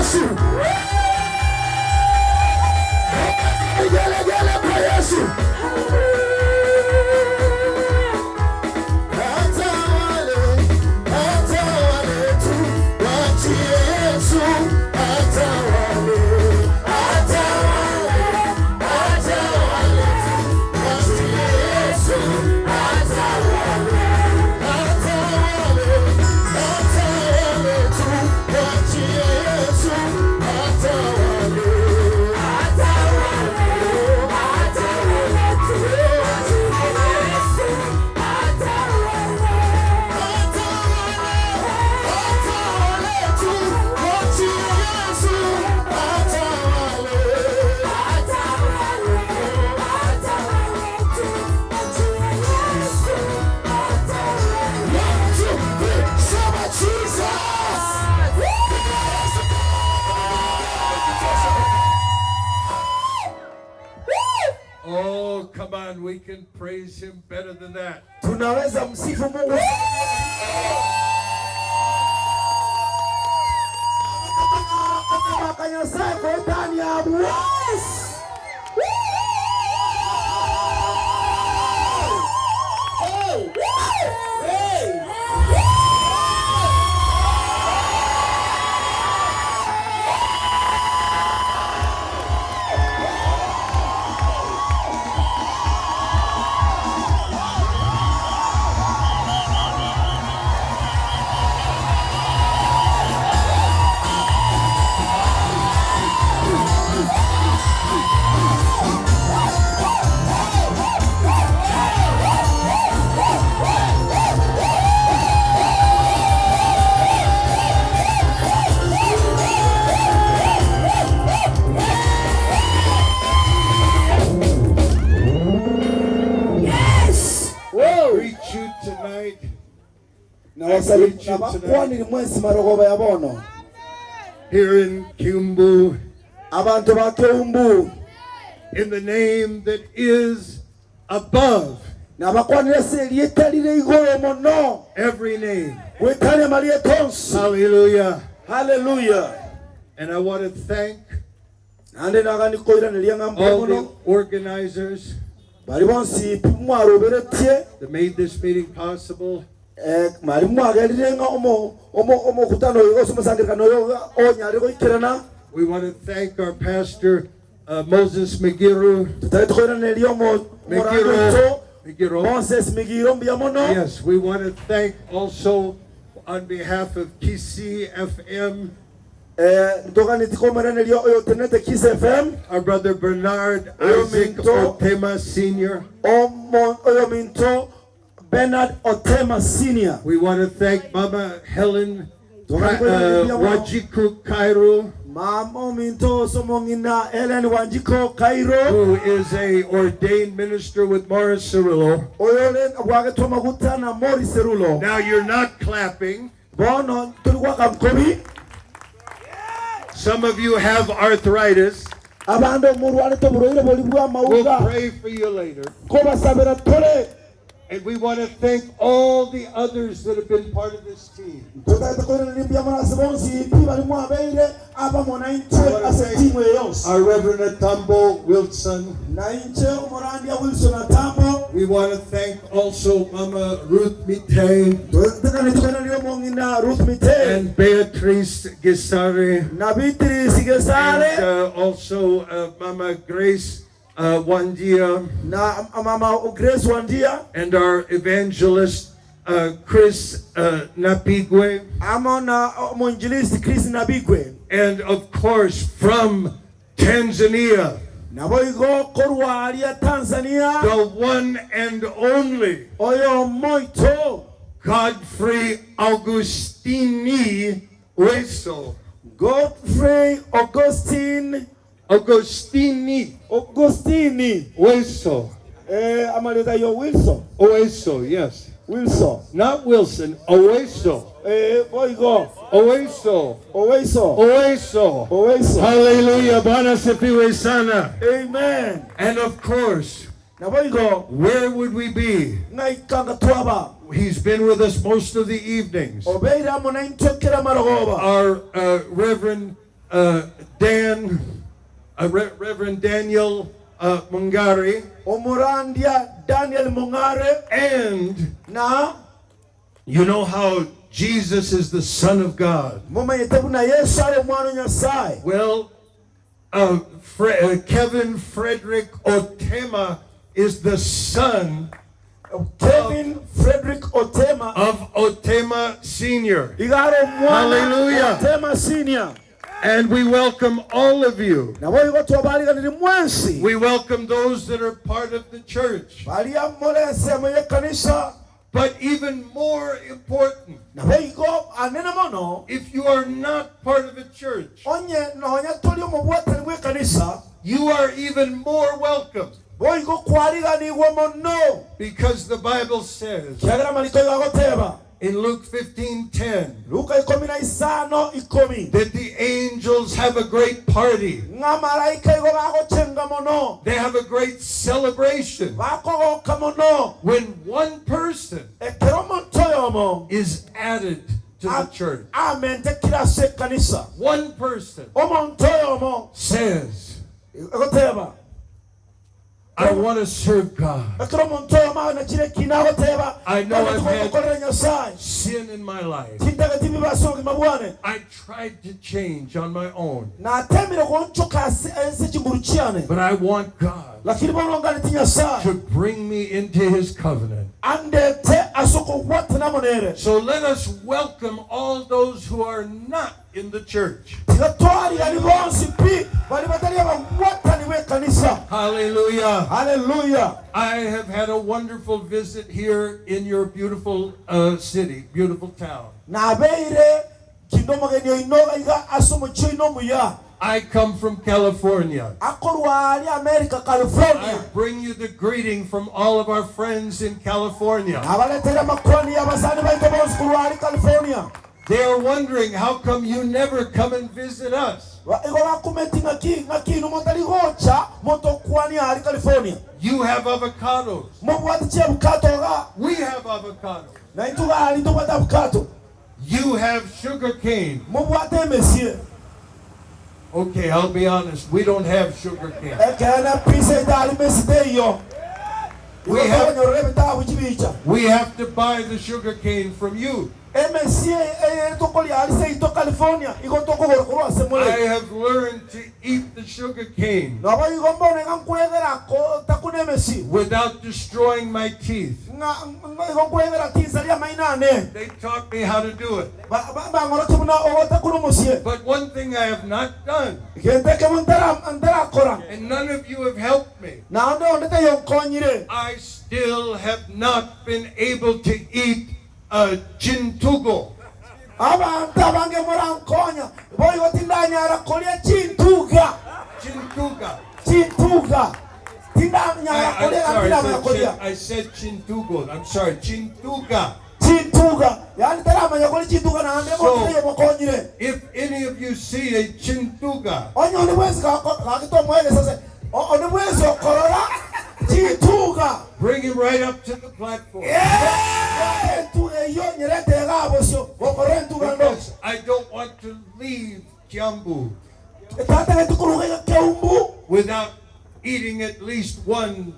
Yesu. Gele kwa Yesu. Atawale tu, wachie Yesu. Atawale tu, wachie Yesu. Atawale tu, wachie Yesu. Atawale. Oh, come on, we can praise him better than that. Tunaweza msifu Mungu. Makanyasa kwa ndani ya here in Keumbu, abantu ba Keumbu, in the name that is above every name. Hallelujah. Hallelujah. And I want to thank all the organizers that made this meeting possible. We want to thank our pastor Moses Megiro. Yes, we want to thank also on behalf of KISII FM our brother Bernard Isaac Otema Sr. Bernard Otema Sr. We want to thank Mama Helen Wajiku Cairo, who is a ordained minister with Morris Cerullo. Now you're not clapping. Some of you have arthritis. We'll pray for you later. And we want to thank all the others that have been part of this team. Our Reverend Atambo Wilson. We want to thank also Mama Ruth Mite and Beatrice Gisari, and also Mama Grace Wandia, and our evangelist Chris Napigwe, and of course from Tanzania, the one and only Godfrey Augustini Weso. Godfrey Augustini Weso. Oweso, yes. Wilson. Not Wilson, Oweso. Oweso. Hallelujah. Bwana sifiwe sana. Amen. And of course, where would we be? He's been with us most of the evenings. Our Reverend Reverend Daniel Mungari, Omurandia Daniel Mungare, and na you know how Jesus is the Son of God. Well, Kevin Frederick Otema is the son Kevin Frederick Otema of Otema Sr. Hallelujah. Otema Senior. And we welcome all of you. We welcome those that are part of the church. But even more important, if you are not part of a church, you are even more welcome. Because the Bible says in Luke 15:10 that the angels have a great party. They have a great celebration when one person is added to the church. One person says, I want to serve God. I know I've had sin in my life. I tried to change on my own. But I want God to bring me into His covenant. So let us welcome all those who are not in the church. Hallelujah. Hallelujah. I have had a wonderful visit here in your beautiful city, beautiful town. I come from California. I bring you the greeting from all of our friends in California. They are wondering, how come you never come and visit us? You have avocados. We have avocados. You have sugar cane. Okay, I'll be honest. We don't have sugar cane. We have to buy the sugar cane from you. I have learned to eat the sugar cane without destroying my teeth. They taught me how to do it. But one thing I have not done, and none of you have helped me, I still have not been able to eat chintugo. I said chintugo. I'm sorry, chintuga. So, if any of you see a chintuga, bring him right up to the platform. Because I don't want to leave Keumbu without eating at least one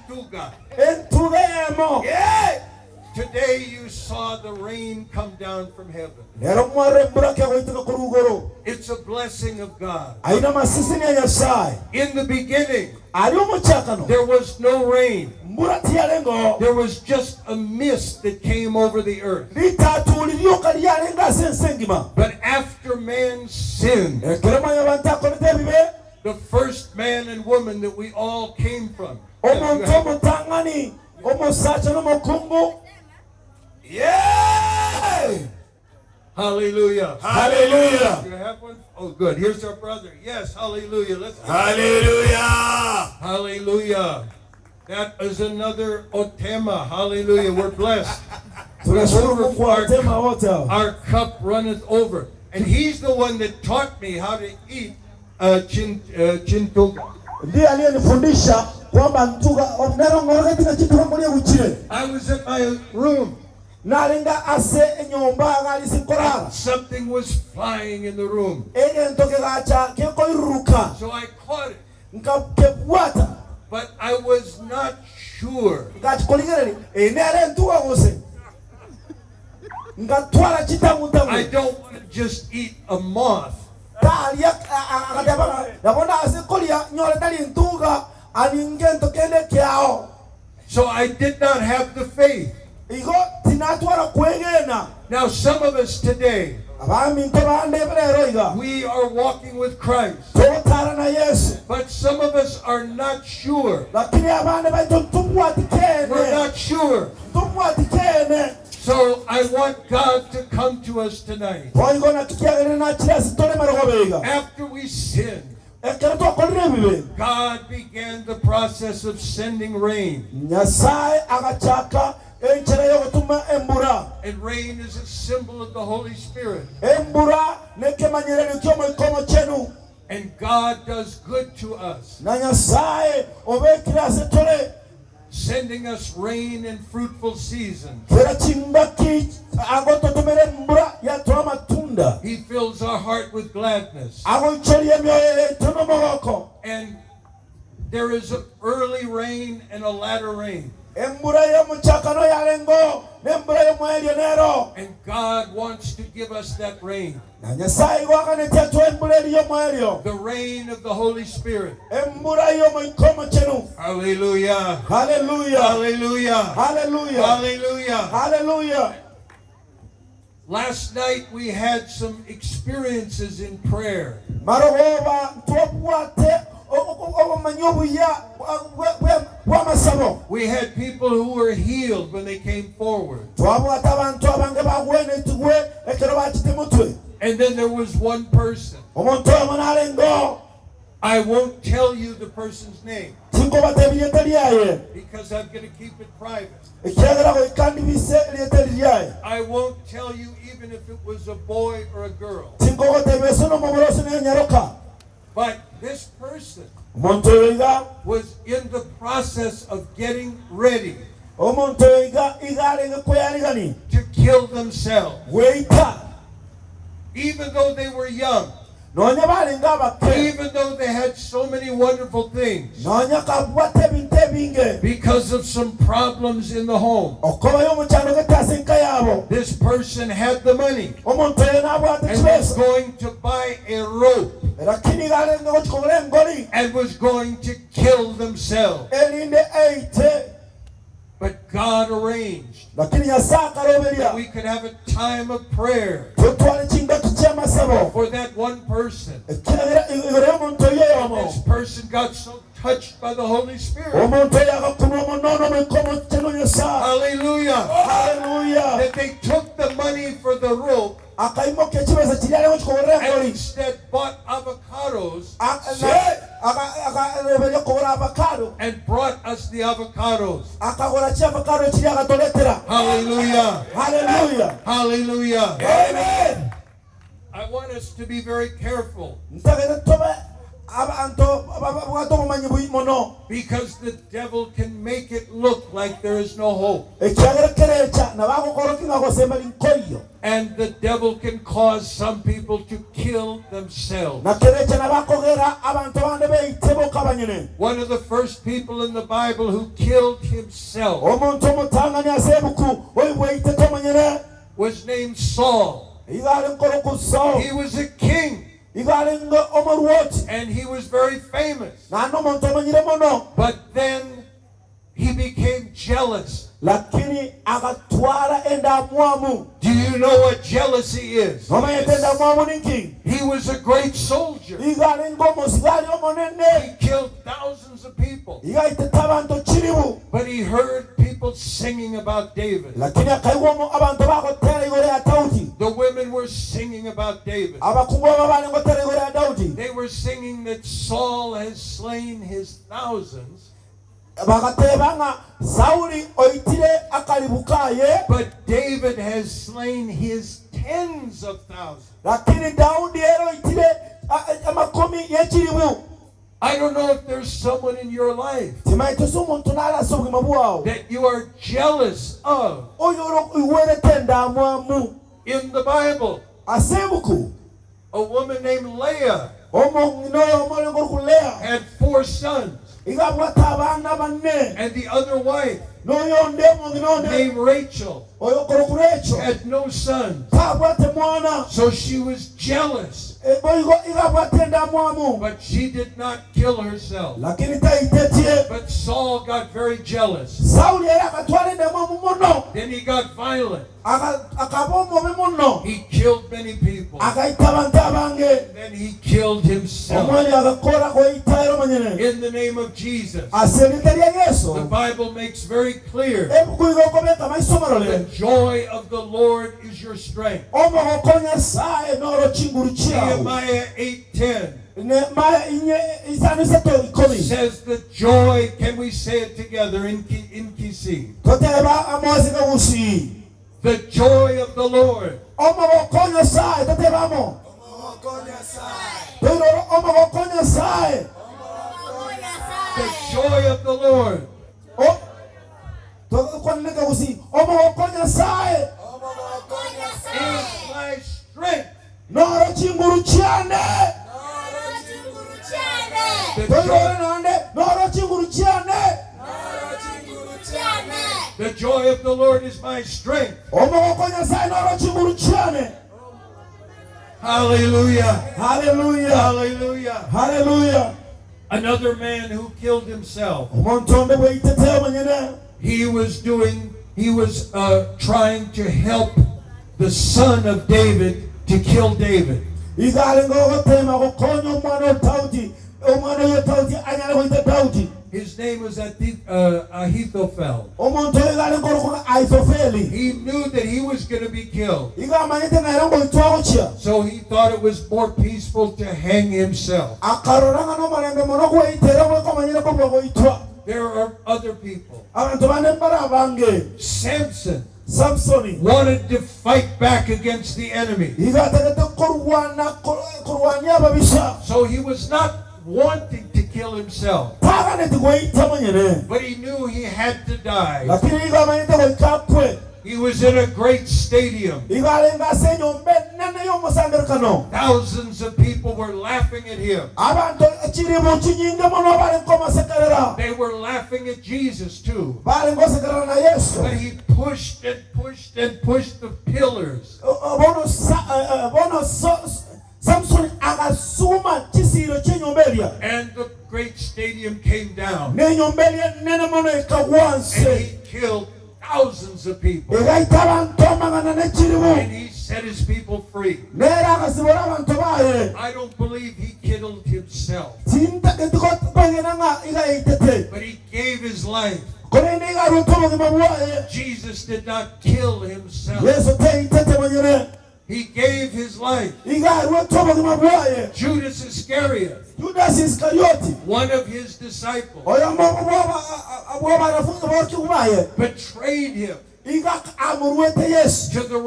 chintuga. Today you saw the rain come down from heaven. It's a blessing of God. In the beginning, there was no rain. There was just a mist that came over the earth. But after man sinned, the first man and woman that we all came from. Yeah! Hallelujah. Hallelujah. Do you have one? Oh, good. Here's our brother. Yes, hallelujah. Let's Hallelujah. Hallelujah. That is another Otema. Hallelujah. We're blessed. Our cup runneth over. And he's the one that taught me how to eat chintuga. I was at my room something was flying in the room. So I caught it. But I was not sure. I don't want to just eat a moth. So I did not have the faith. Now some of us today, we are walking with Christ, but some of us are not sure. We're not sure. So I want God to come to us tonight. After we sinned, God began the process of sending rain. And rain is a symbol of the Holy Spirit. And God does good to us, sending us rain in fruitful seasons. He fills our heart with gladness. And there is an early rain and a latter rain. And God wants to give us that rain. The rain of the Holy Spirit. Hallelujah. Hallelujah. Hallelujah. Hallelujah. Hallelujah. Last night we had some experiences in prayer. We had people who were healed when they came forward. And then there was one person. I won't tell you the person's name because I'm going to keep it private. I won't tell you even if it was a boy or a girl. But this person was in the process of getting ready to kill themselves. Even though they were young, even though they had so many wonderful things, because of some problems in the home, this person had the money and was going to buy a rope and was going to kill themselves. But God arranged that we could have a time of prayer for that one person. And this person got so touched by the Holy Spirit. Hallelujah. Hallelujah. That they took the money for the rope and instead bought avocados and brought us the avocados. Hallelujah. Hallelujah. Hallelujah. Amen. I want us to be very careful, because the devil can make it look like there is no hope. And the devil can cause some people to kill themselves. One of the first people in the Bible who killed himself was named Saul. He was a king. And he was very famous. But then he became jealous. Do you know what jealousy is? He was a great soldier. He killed thousands of people. But he heard people singing about David. The women were singing about David. They were singing that Saul has slain his thousands, but David has slain his tens of thousands. I don't know if there's someone in your life that you are jealous of. In the Bible, a woman named Leah had 4 sons. And the other wife, named Rachel, had no sons. So she was jealous. But she did not kill herself. But Saul got very jealous. Then he got violent. He killed many people. Then he killed himself. In the name of Jesus. The Bible makes very clear. The joy of the Lord is your strength. Nehemiah 8:10 says the joy. Can we say it together in KISII? The joy of the Lord. The joy of the Lord is my strength. The joy of the Lord is my strength. Hallelujah. Hallelujah. Hallelujah. Hallelujah. Another man who killed himself. He was trying to help the son of David to kill David. His name was Ahithophel. He knew that he was going to be killed. So he thought it was more peaceful to hang himself. There are other people. Samson wanted to fight back against the enemy. So he was not wanting to kill himself. But he knew he had to die. He was in a great stadium. Thousands of people were laughing at him. They were laughing at Jesus too. But he pushed and pushed and pushed the pillars. And the great stadium came down. And he killed thousands of people. And he set his people free. I don't believe he killed himself. But he gave his life. Jesus did not kill himself. He gave his life. Judas Iscariot, one of his disciples, betrayed him to the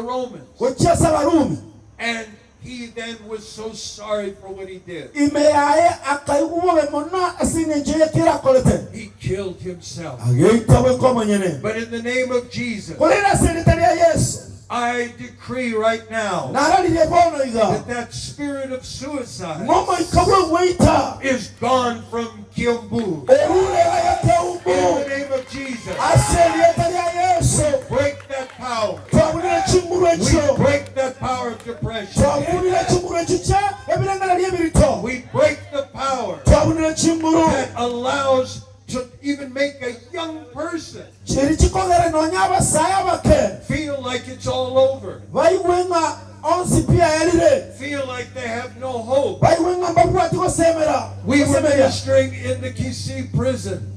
Romans. And he then was so sorry for what he did. He killed himself. But in the name of Jesus, I decree right now that spirit of suicide is gone from Keumbu. In the name of Jesus, we break that power. We break that power of depression. We break the power that allows to even make a young person feel like it's all over. Feel like they have no hope. We were ministering in the KISII prison.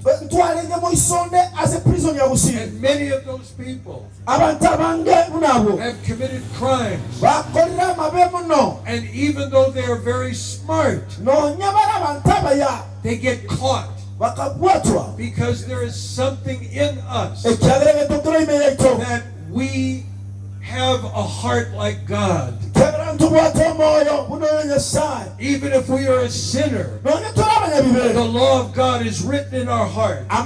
And many of those people have committed crimes. And even though they are very smart, they get caught. Because there is something in us that we have a heart like God. Even if we are a sinner, the law of God is written in our heart. We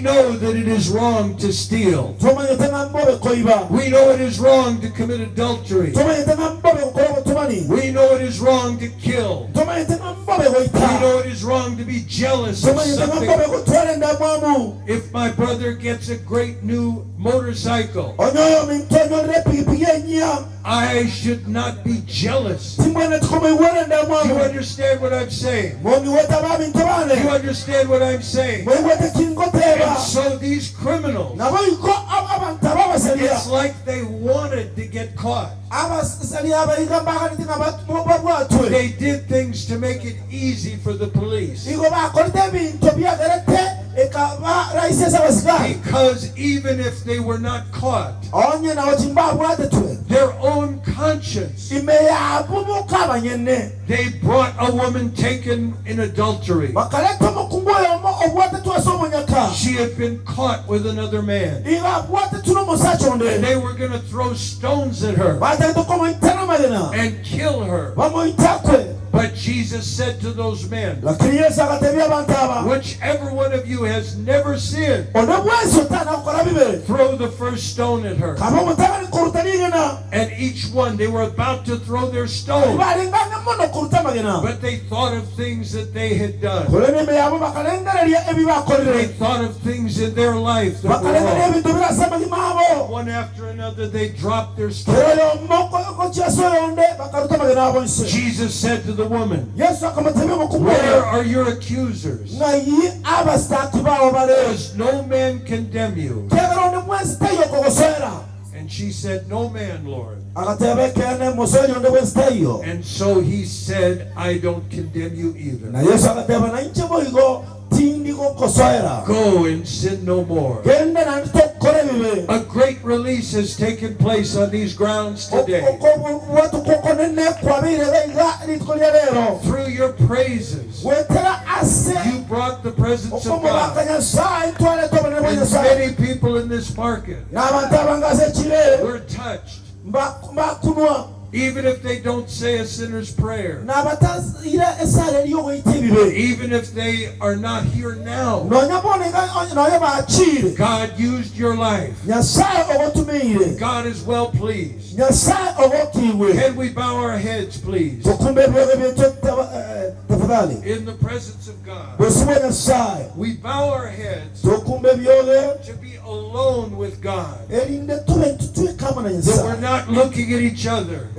know that it is wrong to steal. We know it is wrong to commit adultery. We know it is wrong to kill. We know it is wrong to be jealous of something. If my brother gets a great new motorcycle, I should not be jealous. Do you understand what I'm saying? Do you understand what I'm saying? And so these criminals, it's like they wanted to get caught. They did things to make it easy for the police. Because even if they were not caught, their own conscience, they brought a woman taken in adultery. She had been caught with another man, and they were going to throw stones at her and kill her. But Jesus said to those men, whichever one of you has never sinned, throw the first stone at her. And each one, they were about to throw their stone, but they thought of things that they had done. They thought of things in their life that were wrong. One after another, they dropped their stone. Jesus said to the woman, where are your accusers? Does no man condemn you? And she said, no man, Lord. And so he said, I don't condemn you either. Go and sin no more. A great release has taken place on these grounds today. Through your praises, you brought the presence of God. And many people in this market were touched. Even if they don't say a sinner's prayer, even if they are not here now, God used your life. God is well pleased. Can we bow our heads, please, in the presence of God? We bow our heads to be alone with God, that we're not looking at each other.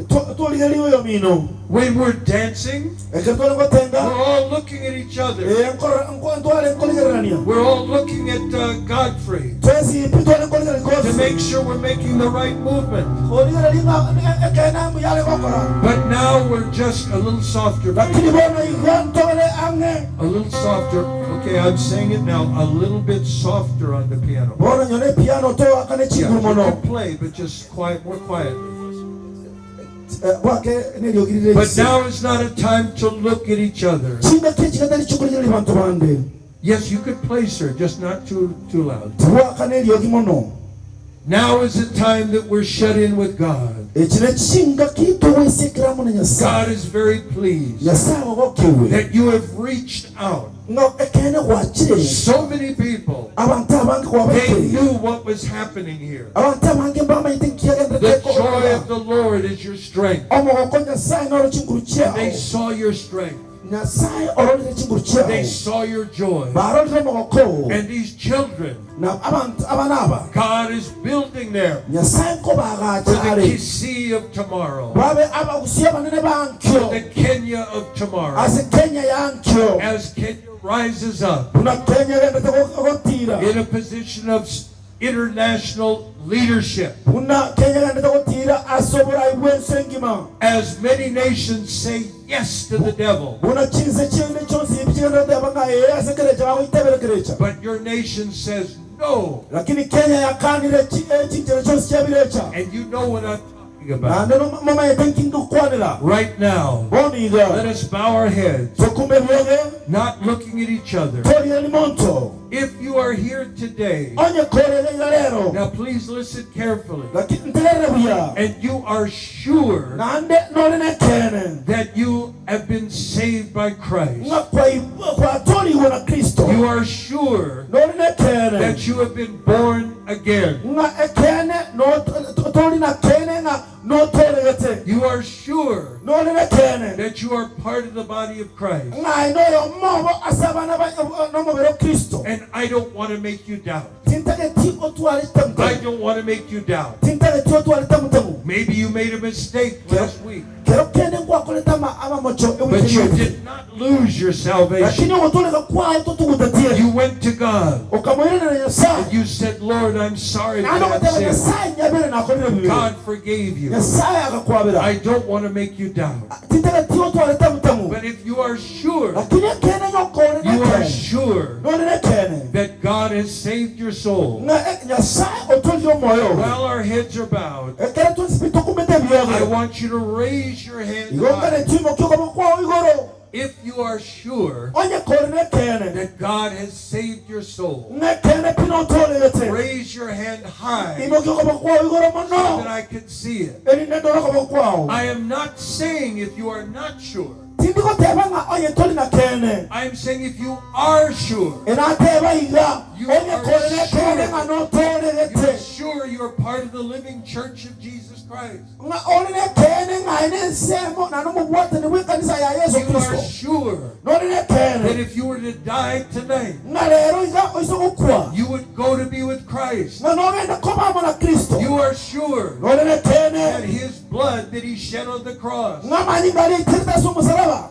When we're dancing, we're all looking at each other. We're all looking at Godfrey to make sure we're making the right movement. But now we're just a little softer. A little softer. Okay, I'm saying it now. A little bit softer on the piano. Yeah, you can play, but just quiet, more quiet. But now is not a time to look at each other. Yes, you could play, sir, just not too loud. Now is the time that we're shut in with God. God is very pleased that you have reached out. So many people, they knew what was happening here. The joy of the Lord is your strength. And they saw your strength. They saw your joy. And these children, God is building them for the KISII of tomorrow, for the Kenya of tomorrow. As Kenya rises up in a position of international leadership, as many nations say yes to the devil, but your nation says no. And you know what talking about. Right now, let us bow our heads, not looking at each other. If you are here today, now please listen carefully, and you are sure that you have been saved by Christ. You are sure that you have been born again. You are sure that you are part of the body of Christ. And I don't want to make you doubt. I don't want to make you doubt. Maybe you made a mistake last week, but you did not lose your salvation. You went to God and you said, Lord, I'm sorry for that sin. God forgave you. I don't want to make you doubt. But if you are sure, that God has saved your soul, while our heads are bowed, I want you to raise your hand high. If you are sure that God has saved your soul, raise your hand high so that I can see it. I am not saying if you are not sure. I am saying if you are sure, you are sure you are part of the living church of Jesus Christ. You are sure that if you were to die tonight, you would go to be with Christ. You are sure that His blood that He shed on the cross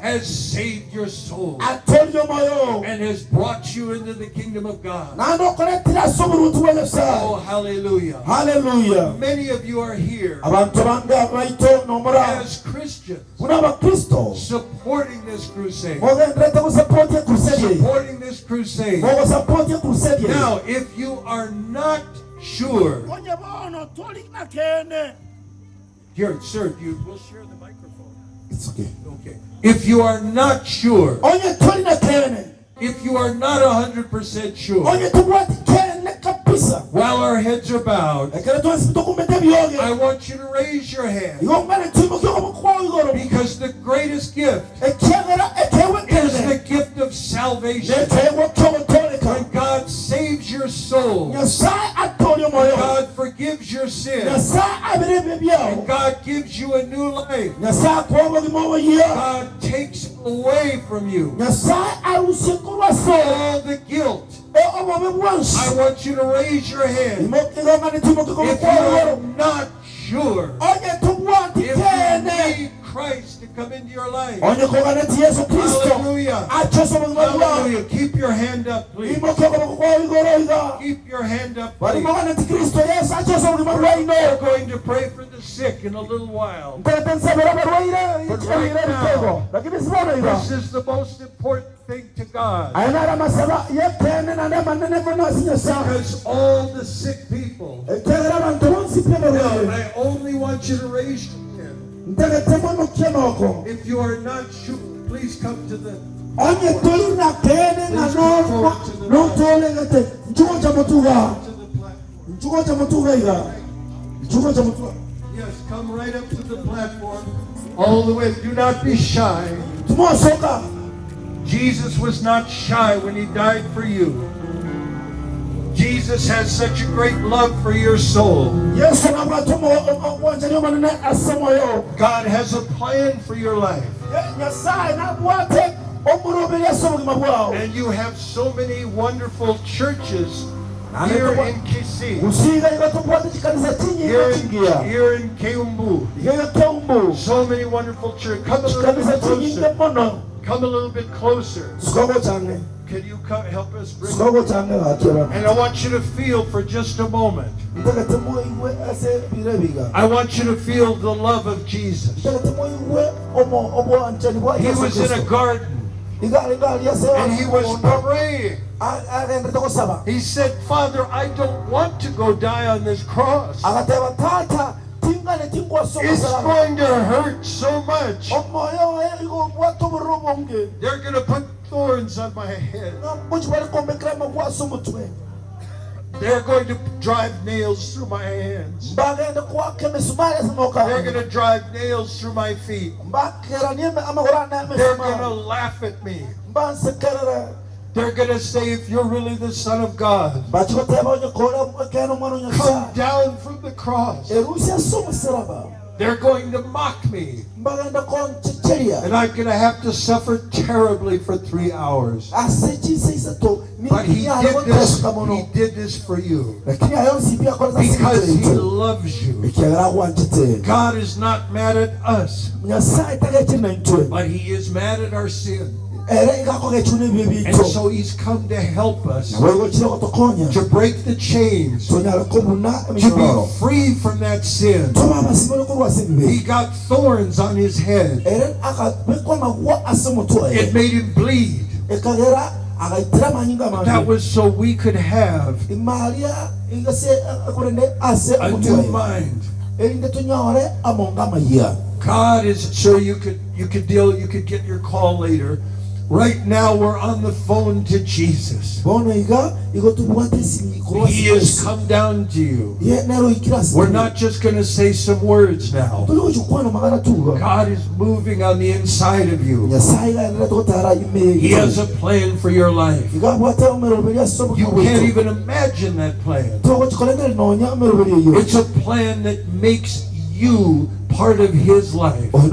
has saved your soul and has brought you into the kingdom of God. Oh, hallelujah. Hallelujah. Many of you are here as Christians supporting this crusade. Supporting this crusade. Now, if you are not sure, here, sir, you will share the microphone. It's okay. Okay. If you are not sure, if you are not 100% sure, while our heads are bowed, I want you to raise your hand, because the greatest gift is the gift of salvation. When God saves your soul, God forgives your sin, and God gives you a new life, God takes away from you all the guilt. I want you to raise your hand if you are not sure if you need Christ to come into your life. Hallelujah. Hallelujah. Keep your hand up, please. Keep your hand up, please. We're going to pray for the sick in a little while. But right now, this is the most important thing to God. Because all the sick people, I only want you to raise your hand. If you are not sure, please come to the Yes, come right up to the platform. All the way. Do not be shy. Jesus was not shy when He died for you. Jesus has such a great love for your soul. God has a plan for your life. And you have so many wonderful churches here in KISII, here in Keumbu. So many wonderful churches. Come a little bit closer. Come a little bit closer. Can you come help us bring it? And I want you to feel for just a moment. I want you to feel the love of Jesus. He was in a garden and He was praying. He said, Father, I don't want to go die on this cross. It's going to hurt so much. They're going to put thorns on my head. They're going to drive nails through my hands. They're going to drive nails through my feet. They're going to laugh at me. They're going to say, if you're really the Son of God, come down from the cross. They're going to mock me. And I'm going to have to suffer terribly for 3 hours. But he did this for you. Because he loves you. God is not mad at us. But he is mad at our sin. And so he's come to help us, to break the chains, to be free from that sin. He got thorns on his head. It made him bleed. That was so we could have a new mind. God is so you could get your call later. Right now we're on the phone to Jesus. He has come down to you. We're not just going to say some words now. God is moving on the inside of you. He has a plan for your life. You can't even imagine that plan. It's a plan that makes you part of his life. And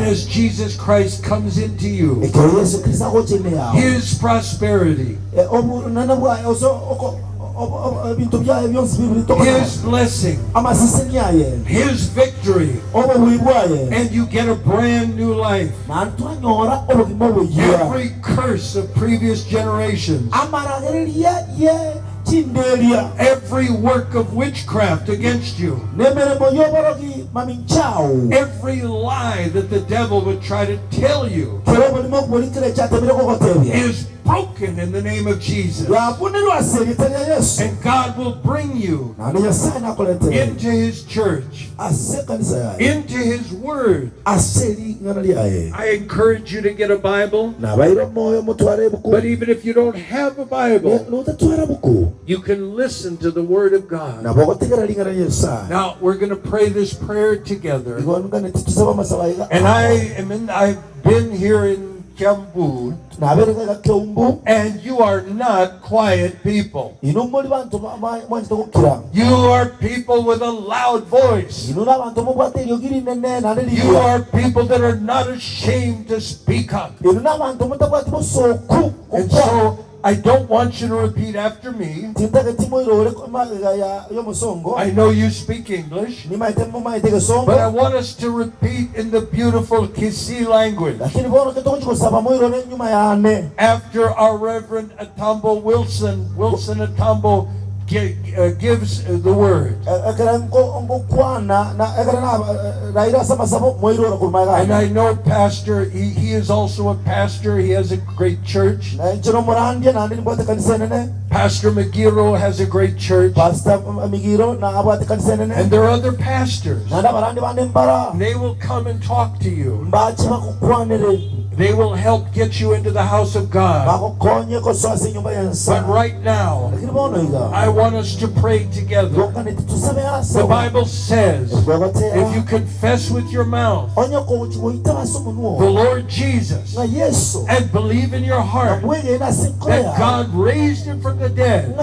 as Jesus Christ comes into you, his prosperity, his blessing, his victory, and you get a brand new life. Every curse of previous generations, every work of witchcraft against you, every lie that the devil would try to tell you is broken in the name of Jesus. And God will bring you into his church, into his word. I encourage you to get a Bible. But even if you don't have a Bible, you can listen to the word of God. Now we're going to pray this prayer together. And I've been here in Keumbu, and you are not quiet people. You are people with a loud voice. You are people that are not ashamed to speak up. And so I don't want you to repeat after me. I know you speak English, but I want us to repeat in the beautiful KISII language. After our Reverend Atambo Wilson Atambo gives the word. And I know Pastor, he is also a pastor. He has a great church. Pastor Magiro has a great church. And there are other pastors. They will come and talk to you. They will help get you into the house of God. But right now, I want us to pray together. The Bible says, if you confess with your mouth the Lord Jesus and believe in your heart that God raised him from the dead,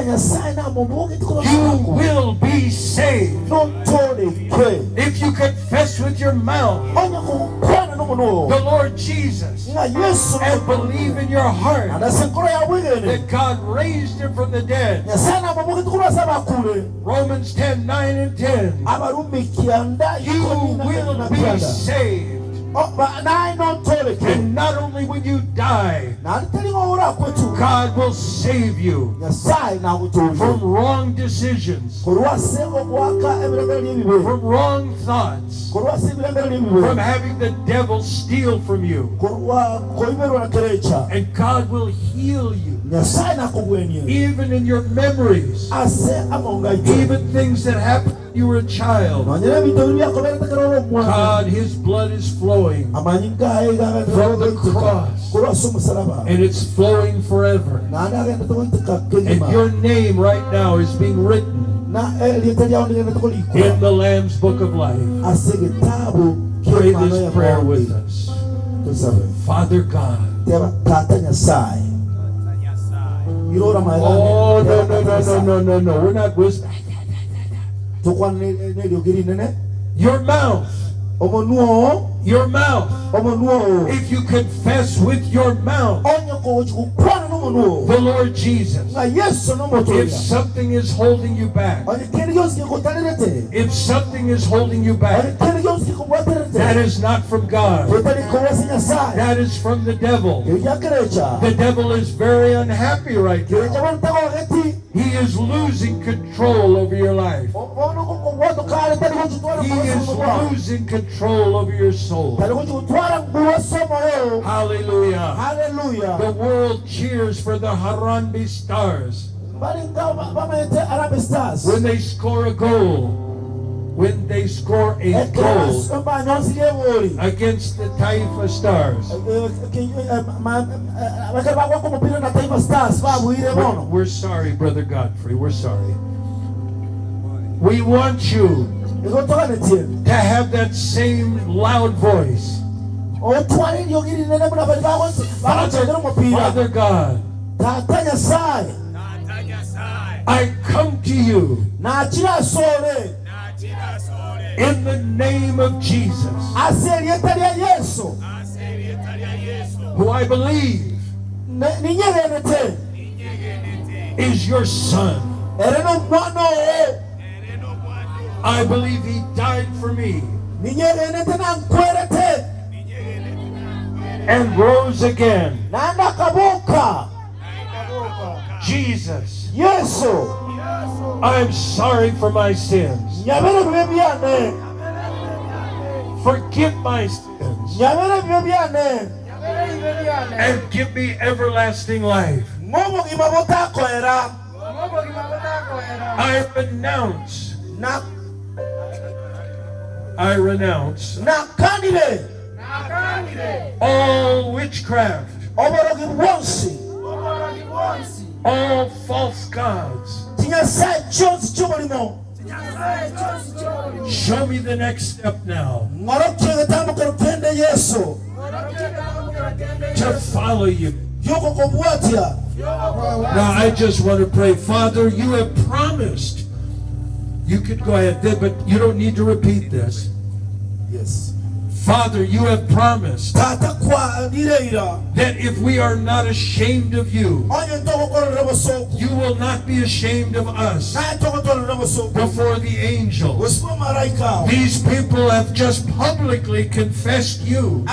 you will be saved. If you confess with your mouth the Lord Jesus and believe in your heart that God raised him from the dead, Romans 10:9 and 10, you will be saved. And not only when you die, God will save you from wrong decisions, from wrong thoughts, from having the devil steal from you. And God will heal you, even in your memories, even things that happened you were a child, God, His blood is flowing from the cross, and it's flowing forever. And your name right now is being written in the Lamb's Book of Life. Pray this prayer with us. Father God. Oh, no. We're not whispering. Your mouth. Your mouth. If you confess with your mouth the Lord Jesus, if something is holding you back, if something is holding you back, that is not from God. That is from the devil. The devil is very unhappy right now. He is losing control over your life. He is losing control over your soul. Hallelujah. Hallelujah. The world cheers for the Harambee Stars when they score a goal. When they score a goal against the Taifa Stars. We're sorry, Brother Godfrey. We're sorry. We want you to have that same loud voice. Father God, I come to you in the name of Jesus, who I believe is your Son. I believe He died for me and rose again. Jesus, I'm sorry for my sins. Forgive my sins and give me everlasting life. I renounce all witchcraft, all false gods. Show me the next step now to follow you. Now I just want to pray. Father, you have promised. You could go ahead, but you don't need to repeat this. Yes. Father, you have promised that if we are not ashamed of you, you will not be ashamed of us before the angels. These people have just publicly confessed you.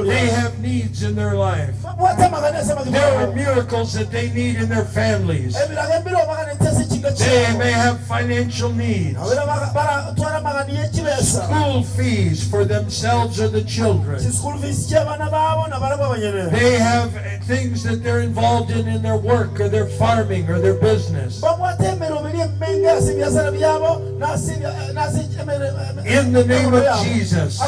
They have needs in their life. There are miracles that they need in their families. They may have financial needs. School fees for themselves or the children. They have things that they're involved in their work or their farming or their business. In the name of Jesus,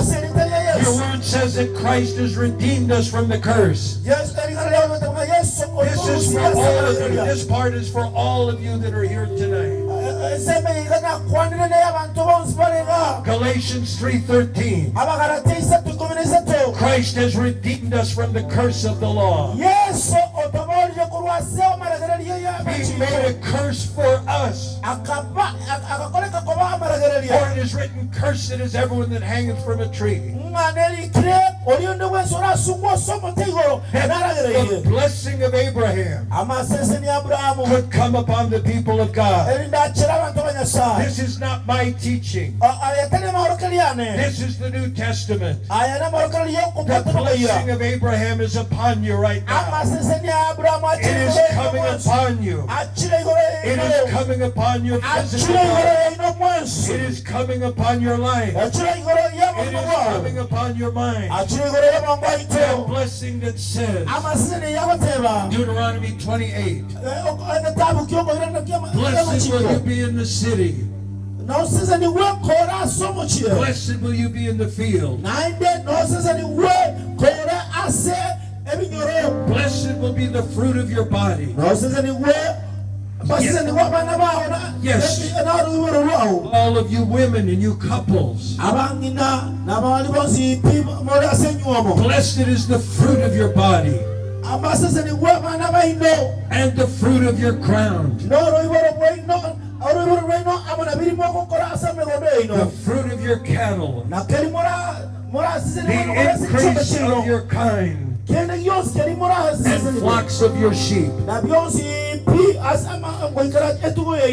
your word says that Christ has redeemed us from the curse. This is for all of you. This part is for all of you that are here tonight. Galatians 3:13. Christ has redeemed us from the curse of the law. He made a curse for us. For it is written, cursed is everyone that hangeth from a tree. The blessing of Abraham could come upon the people of God. This is not my teaching. This is the New Testament. The blessing of Abraham is upon you right now. It is coming upon you. It is coming upon your physical life. It is coming upon your life. It is coming upon your mind. That blessing that says, Deuteronomy 28, blessed will you be in the city. Blessed will you be in the field. Blessed will be the fruit of your body. Yes. All of you women and you couples. Blessed is the fruit of your body and the fruit of your crown. The fruit of your cattle. The increase of your kind. And flocks of your sheep.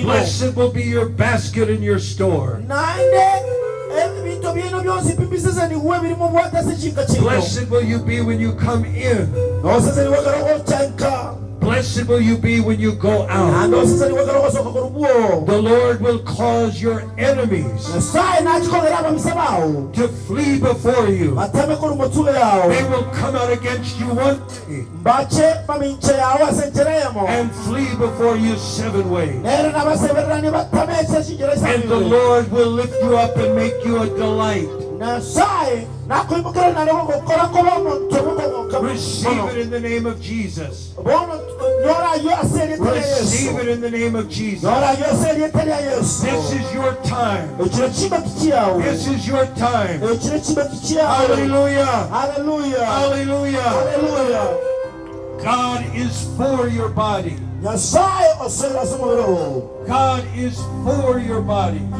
Blessed will be your basket and your store. Blessed will you be when you come in. Blessed will you be when you go out. The Lord will cause your enemies to flee before you. They will come out against you one day and flee before you 7 ways. And the Lord will lift you up and make you a delight. Receive it in the name of Jesus. Receive it in the name of Jesus. This is your time. This is your time. Hallelujah. Hallelujah. Hallelujah. God is for your body. God is for your body. Now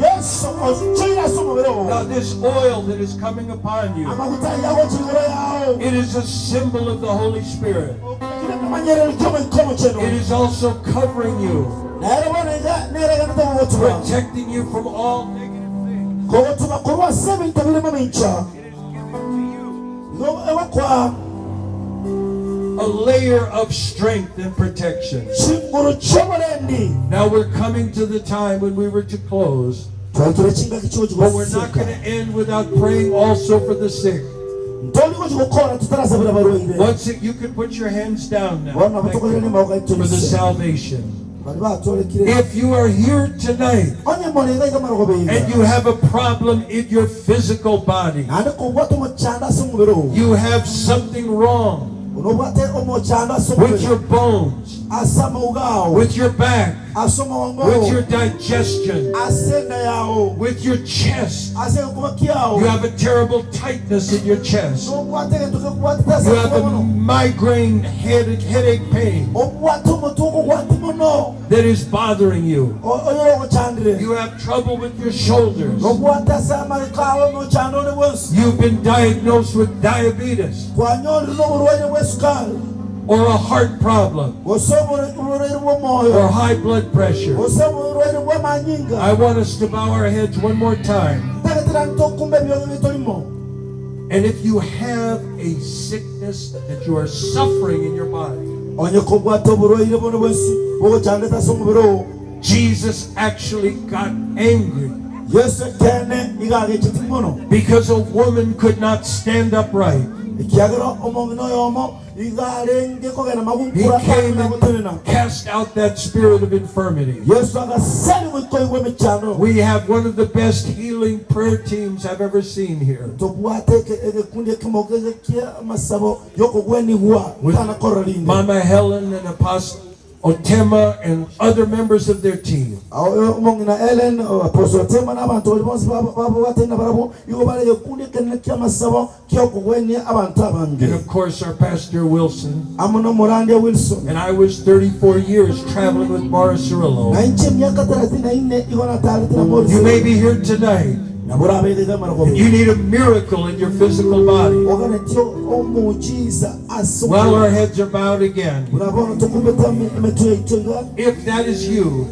this oil that is coming upon you, it is a symbol of the Holy Spirit. It is also covering you, protecting you from all negative things. It is giving to you a layer of strength and protection. Now we're coming to the time when we were to close, but we're not going to end without praying also for the sick. Once you can put your hands down now for the salvation. If you are here tonight and you have a problem in your physical body, you have something wrong with your bones, with your back, with your digestion, with your chest. You have a terrible tightness in your chest. You have a migraine headache pain that is bothering you. You have trouble with your shoulders. You've been diagnosed with diabetes or a heart problem or high blood pressure. I want us to bow our heads one more time. And if you have a sickness that you are suffering in your body, Jesus actually got angry because a woman could not stand upright. He came and cast out that spirit of infirmity. We have one of the best healing prayer teams I've ever seen here. With Mama Helen and Apostle Otema and other members of their team. And of course our Pastor Wilson. And I was 34 years traveling with Morris Cirillo. You may be here tonight. You need a miracle in your physical body. While our heads are bowed again, if that is you,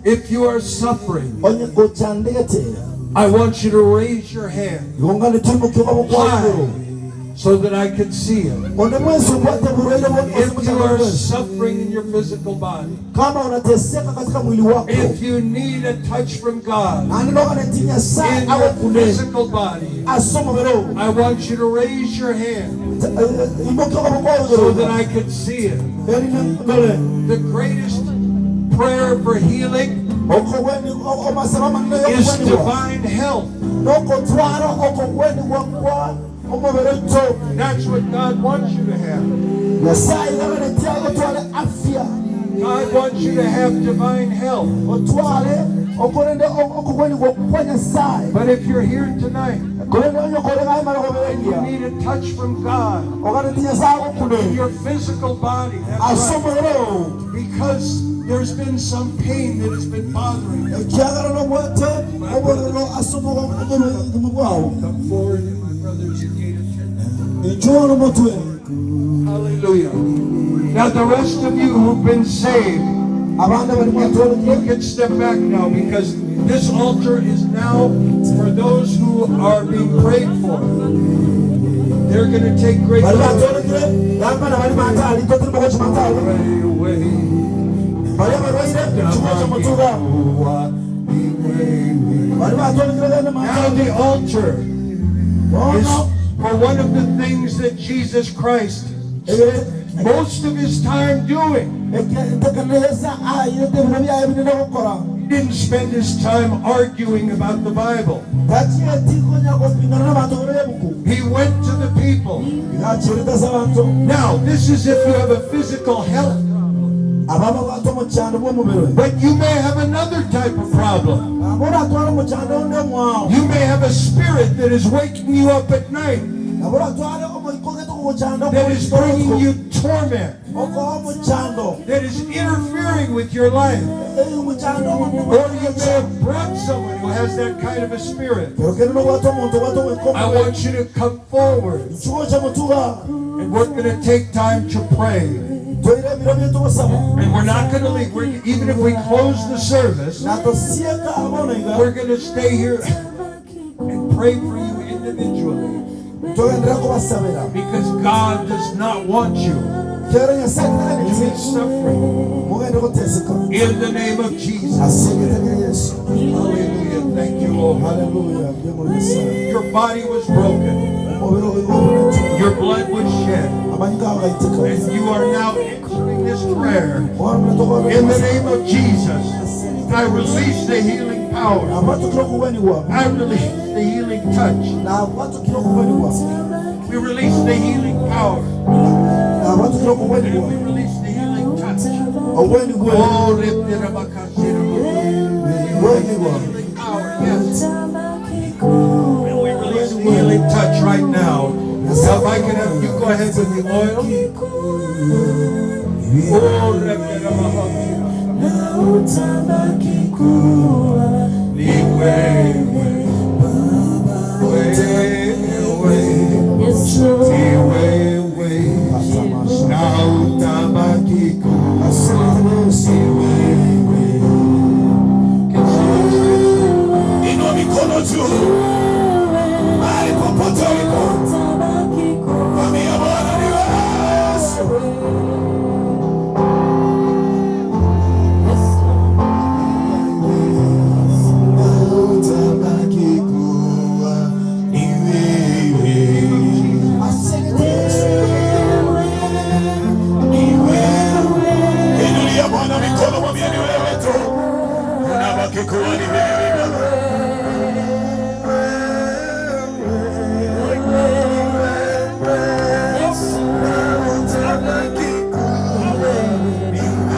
if you are suffering, I want you to raise your hand high so that I can see it. If you are suffering in your physical body, if you need a touch from God in your physical body, I want you to raise your hand so that I can see it. The greatest prayer for healing is divine health. That's what God wants you to have. God wants you to have divine health. But if you're here tonight, you need a touch from God in your physical body. That's right. Because there's been some pain that has been bothering you. Come forward, my brothers and hallelujah. Now the rest of you who've been saved, you can step back now, because this altar is now for those who are being prayed for. They're going to take great Now the altar is for one of the things that Jesus Christ most of his time doing. He didn't spend his time arguing about the Bible. He went to the people. Now, this is if you have a physical health. But you may have another type of problem. You may have a spirit that is waking you up at night, that is bringing you torment, that is interfering with your life. Or you may have brought someone who has that kind of a spirit. I want you to come forward, and we're going to take time to pray. And we're not going to leave. Even if we close the service, we're going to stay here and pray for you individually. Because God does not want you to be suffering. In the name of Jesus. Hallelujah. Thank you, Lord. Hallelujah. Your body was broken. Your blood was shed. And you are now entering this prayer. In the name of Jesus, I release the healing power. I release the healing touch. We release the healing power. And we release the healing touch. Oh, healing power, yes. And we release the healing touch right now. Now, if I can have you go ahead with the oil. Inua mikono juu.